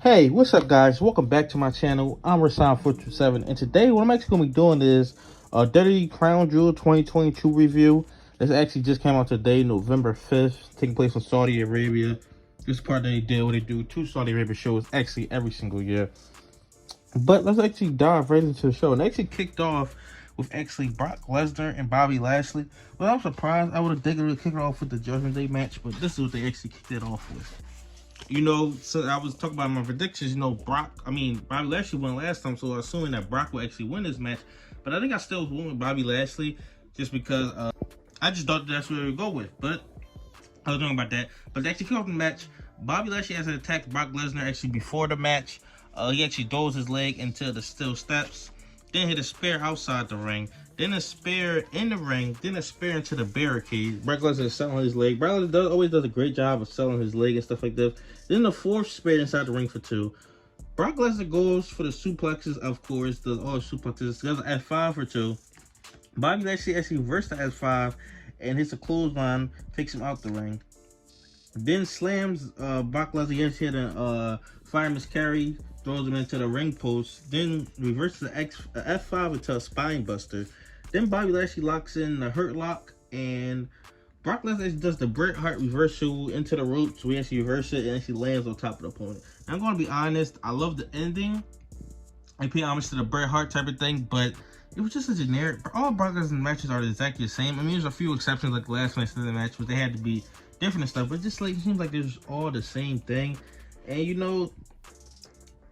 Hey, what's up, guys? Welcome back to my channel. I'm Rasan427, and today what I'm actually going to be doing is a WWE Crown Jewel 2022 review. This actually just came out today, November 5th, taking place in Saudi Arabia. This part they did what they do to Saudi Arabia shows actually every single year. But let's actually dive right into the show. And actually kicked off with actually Brock Lesnar and Bobby Lashley. Well, I'm surprised. I would have taken it kick it off with the Judgment Day match, but this is what they actually kicked it off with. You know, so I was talking about my predictions. You know, Bobby Lashley won last time, so I was assuming that Brock will actually win this match. But I think I still won with Bobby Lashley just because I just thought that's what we would go with. But I was talking about that. But to actually kick off the match, Bobby Lashley has attacked Brock Lesnar actually before the match. He actually throws his leg into the steel steps, then hit a spear outside the ring, then a spear in the ring, then a spear into the barricade. Brock Lesnar is selling his leg. Brock Lesnar always does a great job of selling his leg and stuff like this. Then the fourth spear inside the ring for 2. Brock Lesnar goes for the suplexes, of course, does all the suplexes. Does an F5 for 2. Bobby Lashley actually reversed the F5 and hits a clothesline, takes him out the ring. Then slams Brock Lesnar against hit a fireman's carry, throws him into the ring post, then reverses the F5 into a spine buster. Then Bobby Lashley locks in the hurt lock, and Brock Lesnar does the Bret Hart reversal into the ropes. We actually reverse it and actually lands on top of the opponent. Now, I'm going to be honest, I love the ending. I pay homage to the Bret Hart type of thing, but it was just a generic. All Brock Lesnar matches are exactly the same. I mean, there's a few exceptions like the last match of the match, but they had to be different and stuff. But just like it seems like there's all the same thing. And you know,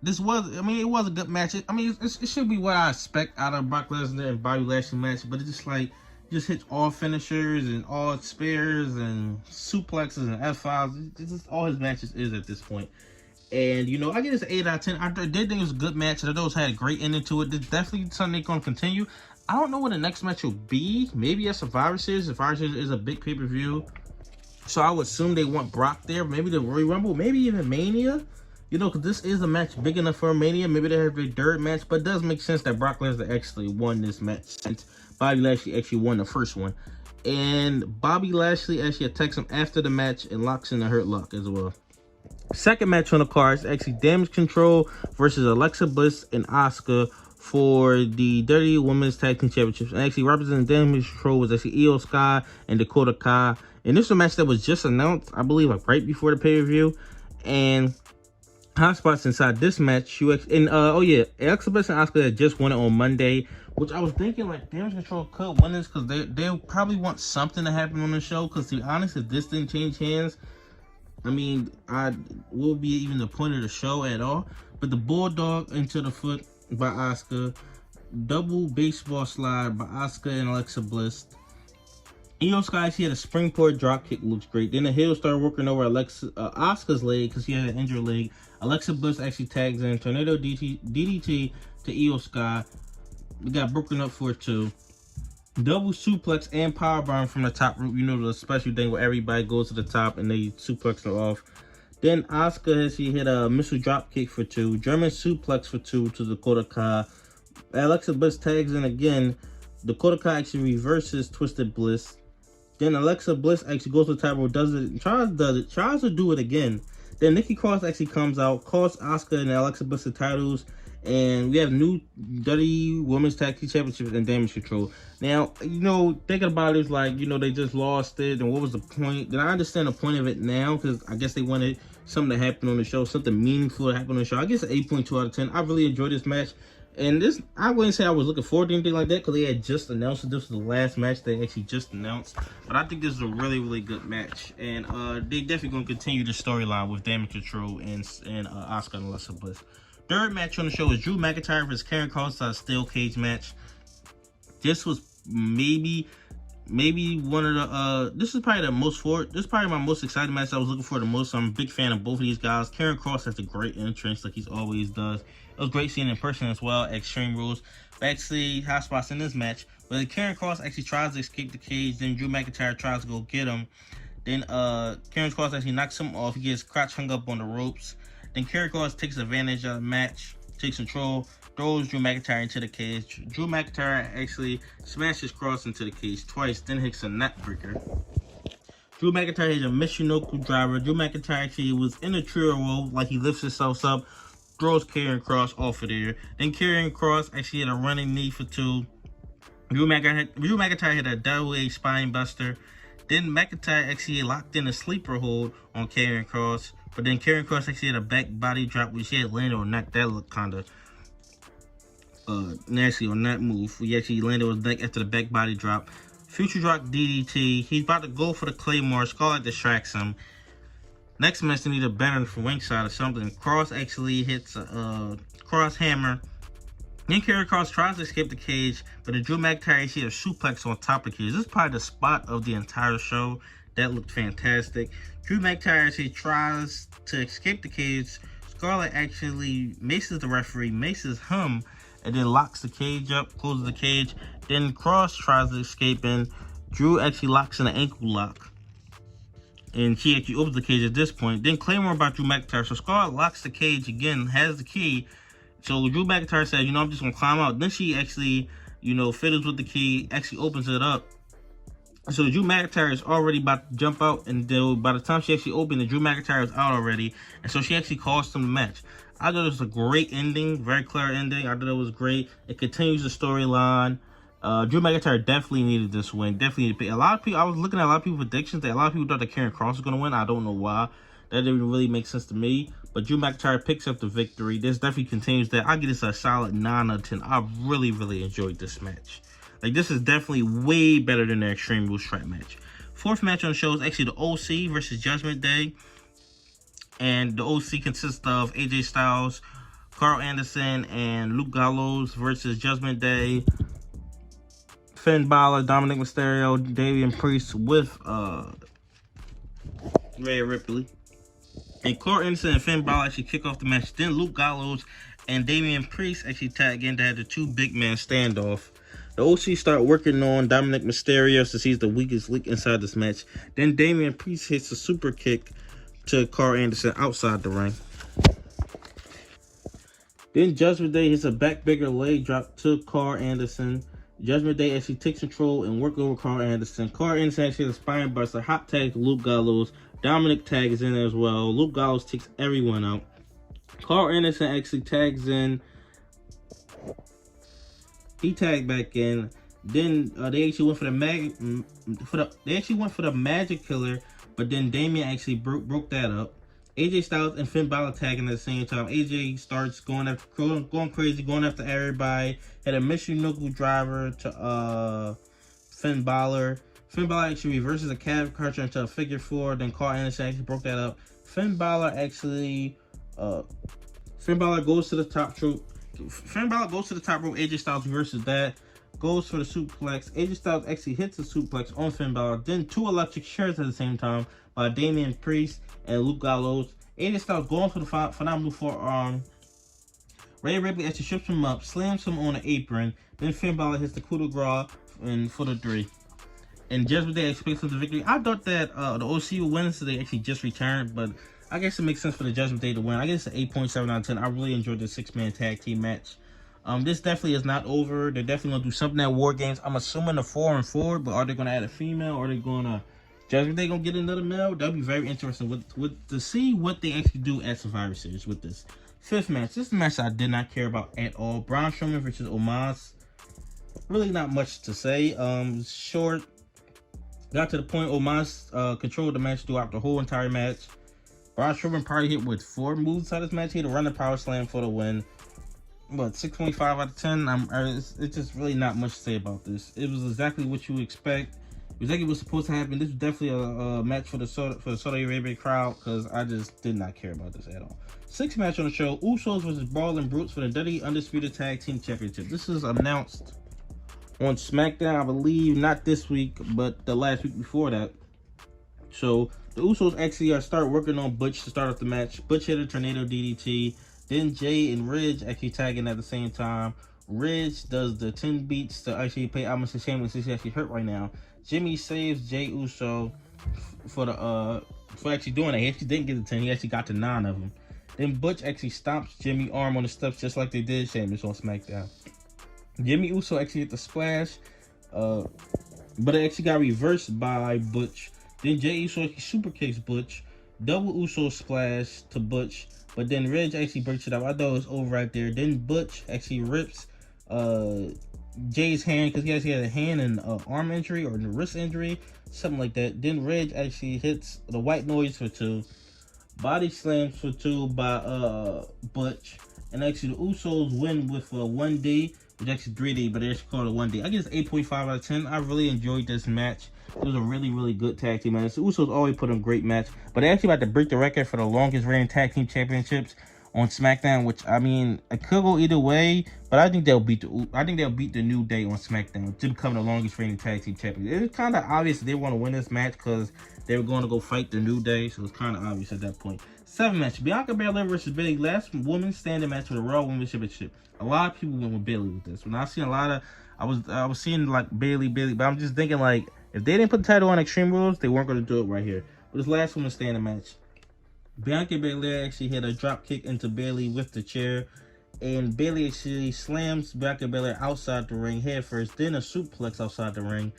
it was a good match. It should be what I expect out of Brock Lesnar and Bobby Lashley match, but it's just like, just hits all finishers and all spears and suplexes and F5s. It's just all his matches is at this point. And, you know, I give this an 8 out of 10. I did think it was a good match. I thought it had a great ending to it. It's definitely something they're going to continue. I don't know what the next match will be. Maybe a Survivor Series. Survivor Series is a big pay-per-view, so I would assume they want Brock there. Maybe the Royal Rumble. Maybe even Mania. You know, because this is a match big enough for Mania. Maybe they have their third match. But it does make sense that Brock Lesnar actually won this match since Bobby Lashley actually won the first one. And Bobby Lashley actually attacks him after the match and locks in the hurt lock as well. Second match on the card is actually Damage Control versus Alexa Bliss and Asuka for the WWE Women's Tag Team Championships. And actually representing Damage Control was actually Io Sky and Dakota Kai. And this was a match that was just announced, I believe, like right before the pay-per-view. And hot spots inside this match, Alexa Bliss and Asuka had just won it on Monday, which I was thinking like Damage Control could win this because they'll probably want something to happen on the show. Because to be honest, if this didn't change hands, I mean, I will be even the point of the show at all. But the Bulldog into the foot by Asuka, double baseball slide by Asuka and Alexa Bliss. Io Sky, she had a springboard drop kick, looks great. Then the heel started working over Asuka's leg because she had an injured leg. Alexa Bliss actually tags in Tornado DDT to Io Sky. We got broken up for 2. Double suplex and powerbomb from the top rope. You know, the special thing where everybody goes to the top and they suplex them off. Then Asuka she hit a missile drop kick for 2. German suplex for 2 to Dakota Kai. Alexa Bliss tags in again. Dakota Kai actually reverses Twisted Bliss. Then Alexa Bliss actually goes to the top rope, tries to do it again. Then Nikki Cross actually comes out, calls Asuka and Alexa Bliss the titles, and we have new WWE Women's Tag Team Championships and Damage Control. Now, you know, thinking about it, it's like, you know, they just lost it, and what was the point? Then I understand the point of it now, because I guess they wanted something to happen on the show, something meaningful to happen on the show. I guess an 8.2 out of 10. I really enjoyed this match. And this, I wouldn't say I was looking forward to anything like that because they had just announced it. This was the last match they actually just announced. But I think this is a really, really good match. And they definitely going to continue the storyline with Damage Control and Asuka and Alexa Bliss. Third match on the show is Drew McIntyre versus Karrion Kross, a steel cage match. This was maybe one of the this is probably my most exciting match I was looking for the most. So I'm a big fan of both of these guys. Karrion Kross has a great entrance like he's always does. It was great seeing him in person as well at Extreme Rules. But actually, hot spots in this match. But Karrion Kross actually tries to escape the cage. Then Drew McIntyre tries to go get him. Then Karrion Kross actually knocks him off. He gets crotch hung up on the ropes. Then Karrion Kross takes advantage of the match, takes control, throws Drew McIntyre into the cage. Drew McIntyre actually smashes Kross into the cage twice, then hits a neck breaker. Drew McIntyre is a Michinoku driver. Drew McIntyre actually was in a trio roll, like he lifts himself up, throws Karrion Kross off of there. Then Karrion Kross actually had a running knee for 2. Drew McIntyre had a WWE spine buster. Then McIntyre actually locked in a sleeper hold on Karrion Kross. But then Karrion Kross actually had a back body drop, which he had landed on neck. That looked kind of nasty on that move. He actually landed on his neck after the back body drop. Future drop DDT. He's about to go for the Claymore. Scarlett distracts him. Next match, they need a banner from ringside or something. Kross actually hits a cross hammer. Then Karrion Kross tries to escape the cage, but then Drew McIntyre sees a suplex on top of the cage. This is probably the spot of the entire show. That looked fantastic. Drew McIntyre actually tries to escape the cage. Scarlett actually maces the referee, maces him, and then locks the cage up, closes the cage. Then Kross tries to escape, and Drew actually locks in an ankle lock. And she actually opens the cage at this point. Then Claymore about Drew McIntyre. So Scarlett locks the cage again, has the key. So Drew McIntyre says, I'm just going to climb out. Then she actually, fiddles with the key, actually opens it up. So Drew McIntyre is already about to jump out. And then by the time she actually opened it, Drew McIntyre is out already. And so she actually cost him the match. I thought it was a great ending, very clear ending. I thought it was great. It continues the storyline. Drew McIntyre definitely needed this win. Definitely needed to pay. A lot of people, I was looking at a lot of people's predictions. That a lot of people thought that Karrion Kross was going to win. I don't know why. That didn't really make sense to me. But Drew McIntyre picks up the victory. This definitely continues that. I give this a solid 9 out of 10. I really, really enjoyed this match. Like, this is definitely way better than the Extreme Rules strap match. 4th match on the show is actually the OC versus Judgment Day. And the OC consists of AJ Styles, Carl Anderson, and Luke Gallows versus Judgment Day. Finn Balor, Dominic Mysterio, Damian Priest with Rhea Ripley. And Carl Anderson and Finn Balor actually kick off the match. Then Luke Gallows and Damian Priest actually tag in to have the 2 big man standoff. The OC start working on Dominic Mysterio since he's the weakest link inside this match. Then Damian Priest hits a super kick to Carl Anderson outside the ring. Then Judgment Day hits a backbreaker leg drop to Carl Anderson. Judgment Day actually takes control and work over Carl Anderson. Carl Anderson actually has a spine buster, hot tag to Luke Gallows. Dominic tags in as well. Luke Gallows takes everyone out. Carl Anderson actually tags in. He tagged back in. Then they actually went for the magic killer, but then Damian actually broke that up. AJ Styles and Finn Balor tagging at the same time. AJ starts going crazy, going after everybody. Had a Michinoku driver to Finn Balor. Finn Balor actually reverses a calf crusher into a figure 4. Then Carl Anderson actually broke that up. Finn Balor goes to the top rope. AJ Styles reverses that. Goes for the suplex. AJ Styles actually hits the suplex on Finn Balor. Then 2 electric chairs at the same time by Damian Priest and Luke Gallows. AJ Styles going for the phenomenal forearm. Rhea Ripley actually strips him up, slams him on the apron. Then Finn Balor hits the coup de grace and for the 3. And Judgment Day expects the victory. I thought that the OC would win, so they actually just returned. But I guess it makes sense for the Judgment Day to win. I guess it's an 8.7 out of 10. I really enjoyed the 6-man tag team match. This definitely is not over. They're definitely going to do something at War Games. I'm assuming a 4-4, but are they going to add a female? Or are they going to... Judgment Day going to get another male? That would be very interesting to see what they actually do at Survivor Series with this. 5th match. This is a match I did not care about at all. Braun Strowman versus Omos. Really not much to say. Short. Got to the point. Omos controlled the match throughout the whole entire match. Braun Strowman probably hit with 4 moves out of this match. He had a running power slam for the win. But 6.5 out of 10. It's just really not much to say about this. It was exactly what you expect. Exactly what's supposed to happen. This was definitely a match for the Saudi Arabia crowd, because I just did not care about this at all. 6th match on the show: Usos versus Brawling Brutes for the WWE Undisputed Tag Team Championship. This is announced on SmackDown, I believe, not this week, but the last week before that. So the Usos actually start working on Butch to start off the match. Butch hit a tornado DDT. Then Jay and Ridge actually tagging at the same time. Ridge does the 10 beats to actually pay Omos to Shameless, since he's actually hurt right now. Jimmy saves Jay Uso for actually doing that. He actually didn't get the 10. He actually got to 9 of them. Then Butch actually stomps Jimmy's arm on the steps just like they did Sheamus on SmackDown. Jimmy Uso actually hit the splash, but it actually got reversed by Butch. Then Jey Uso super kicks Butch. Double Uso splash to Butch. But then Ridge actually breaks it up. I thought it was over right there. Then Butch actually rips Jay's hand, because he actually had a hand and arm injury or the wrist injury, something like that. Then Ridge actually hits the white noise for 2. Body slams for 2 by Butch. And actually the Usos win with 1D, which actually 3D, but they actually called it 1D. I guess 8.5 out of 10. I really enjoyed this match. It was a really, really good tag team match. The Usos always put on a great match, but they're actually about to break the record for the longest reigning tag team championships on SmackDown, which, I mean, it could go either way, but I think they'll beat the New Day on SmackDown to become the longest reigning tag team champions. It was kind of obvious that they want to win this match because they were going to go fight the New Day, so it's kind of obvious at that point. 7th match, Bianca Belair versus Bayley, last woman standing match for the Raw Women's Championship. A lot of people went with Bayley with this. When I seen a lot of, I was seeing like Bayley, but I'm just thinking like, if they didn't put the title on Extreme Rules, they weren't going to do it right here. But this last woman standing match, Bianca Belair actually hit a drop kick into Bayley with the chair, and Bayley actually slams Bianca Belair outside the ring head first, then a suplex outside the ring.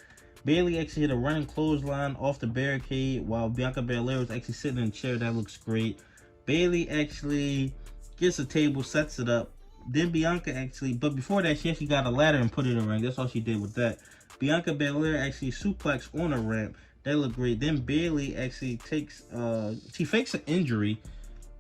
Bayley actually hit a running clothesline off the barricade while Bianca Belair was actually sitting in a chair. That looks great. Bayley actually gets a table, sets it up. Then Bianca actually, but before that, she actually got a ladder and put it in the ring. That's all she did with that. Bianca Belair actually suplexed on a ramp. That looked great. Then Bayley actually takes, she fakes an injury.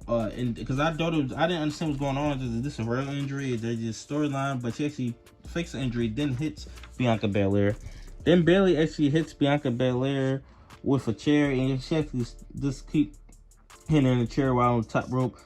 And because I didn't understand what's going on. Is this a real injury? Is there just storyline? But she actually fakes an injury, then hits Bianca Belair. Then Bayley actually hits Bianca Belair with a chair, and she actually just keep hitting her in the chair while on the top rope.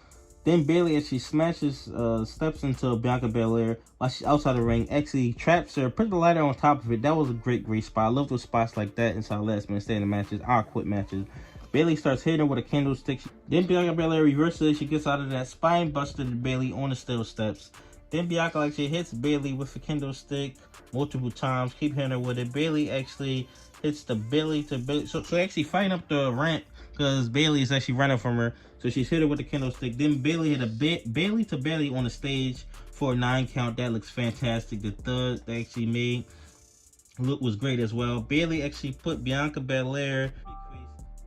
Then Bayley actually smashes, steps into Bianca Belair while she's outside the ring. Actually traps her, put the ladder on top of it. That was a great spot. I love those spots like that inside last minute standing matches, our quit matches. Bayley starts hitting her with a candlestick. Then Bianca Belair reverses it. She gets out of that spine buster to Bayley on the steel steps. Then Bianca actually hits Bayley with a candlestick multiple times. Keep hitting her with it. Bayley actually hits the Bayley to Bayley. So actually fighting up the ramp because Bayley is actually running from her. So she's hit her with the candlestick. Then Bayley hit a Bayley to Bayley on the stage for a 9 count. That looks fantastic. The thud they actually made look was great as well. Bayley actually put Bianca Belair.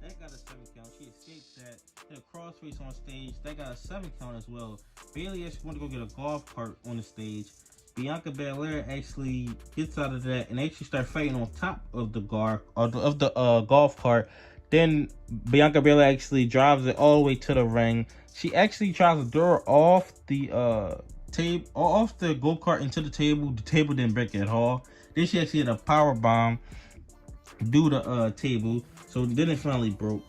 That got a 7 count. She escaped that. Hit a crossface on stage. That got a 7 count as well. Bayley actually went to go get a golf cart on the stage. Bianca Belair actually gets out of that and actually start fighting on top of the golf cart. Then Bianca Belair actually drives it all the way to the ring. She actually tries to throw her off the table, off the go-kart into the table. The table didn't break at all. Then she actually hit a power bomb through the table. So then it finally broke.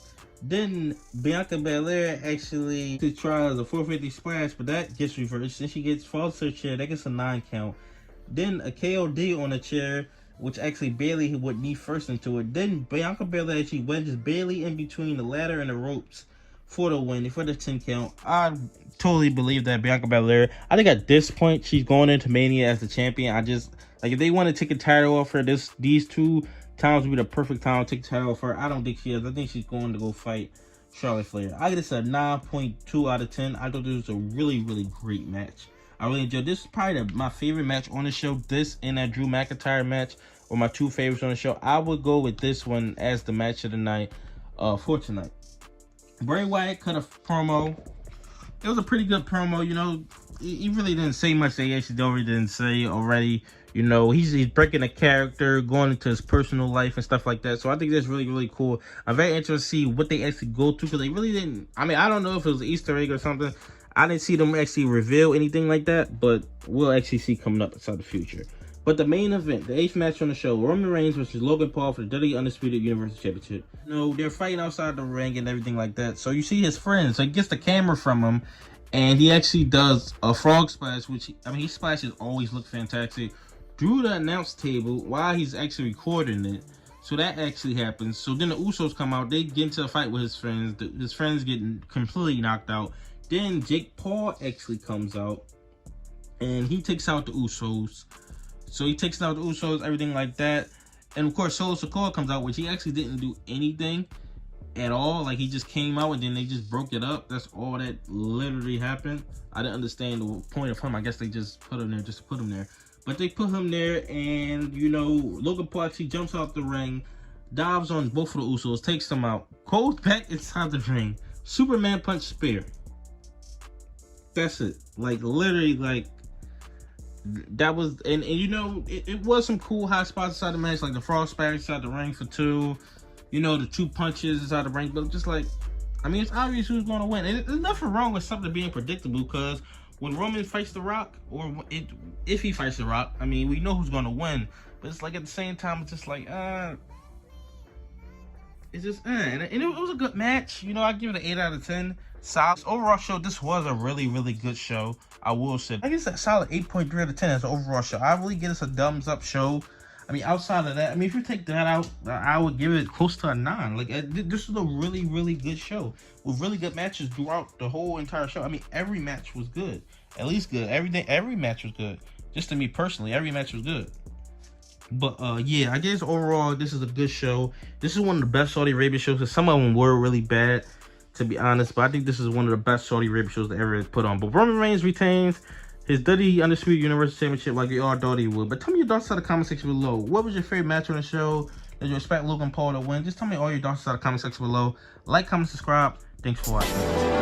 Then Bianca Belair actually tries a 450 splash, but that gets reversed. Then she falls to her chair. That gets a 9 count. Then a KOD on the chair, which actually Bayley would knee first into it. Then Bianca Belair actually wedges Bayley in between the ladder and the ropes for the win, for the 10 count. I totally believe that Bianca Belair, I think at this point, she's going into Mania as the champion. I just, like, if they want to take a title off her, these 2 times would be the perfect time to take the title off her. I don't think she is. I think she's going to go fight Charlotte Flair. I give this a 9.2 out of 10. I thought this was a really, really great match. I really enjoyed this. Is probably my favorite match on the show. This and that Drew McIntyre match were my 2 favorites on the show. I would go with this one as the match of the night for tonight. Bray Wyatt cut a promo. It was a pretty good promo. You know, he really didn't say much that he actually already didn't say already. You know, he's breaking a character, going into his personal life and stuff like that. So I think that's really, really cool. I'm very interested to see what they actually go to, because they really didn't. I mean, I don't know if it was an Easter egg or something. I didn't see them actually reveal anything like that, but we'll actually see coming up inside the future. But the main event, the 8th match on the show, Roman Reigns versus Logan Paul for the WWE Undisputed Universal Championship. You know, they're fighting outside the ring and everything like that. So you see his friends. So he gets the camera from him, and he actually does a frog splash, which, his splashes always look fantastic, through the announce table while he's actually recording it. So that actually happens. So then the Usos come out. They get into a fight with his friends. His friends get completely knocked out. Then Jake Paul actually comes out, and he takes out the Usos. So he takes out the Usos, everything like that. And of course, Solo Sikoa comes out, which he actually didn't do anything at all. Like, he just came out and then they just broke it up. That's all that literally happened. I didn't understand the point of him. I guess they just put him there just to put him there. But they put him there, and, you know, Logan Paul actually jumps out the ring. dives on both of the Usos, takes them out, goes back inside the ring, Superman punch spear. That's it. Like, literally, like, that was, and you know, it was some cool high spots inside the match, like the frog splash inside the ring for 2, you know, the 2 punches inside the ring, but just like, I mean, it's obvious who's going to win. And there's nothing wrong with something being predictable, because when Roman fights The Rock, or if he fights The Rock, I mean, we know who's going to win, but it's like, at the same time, it's just like, it's just, and it was a good match. You know, I give it an 8 out of 10. Solid. Overall show, this was a really, really good show. I will say, I guess that solid 8.3 out of 10 as an overall show. I really give this a thumbs up show. I mean, outside of that, I mean, if you take that out, I would give it close to a 9. Like, this is a really, really good show with really good matches throughout the whole entire show. I mean, every match was good, at least good. Every match was good. Just to me personally, every match was good. But yeah, I guess overall, this is a good show. This is one of the best Saudi Arabia shows, because some of them were really bad, to be honest. But I think this is one of the best Saudi Arabia shows that ever put on. But Roman Reigns retains his WWE Undisputed Universal Championship like we all thought he would. But tell me your thoughts in the comment section below. What was your favorite match on the show? Did you expect Logan Paul to win? Just tell me all your thoughts in the comment section below. Like, comment, subscribe. Thanks for watching.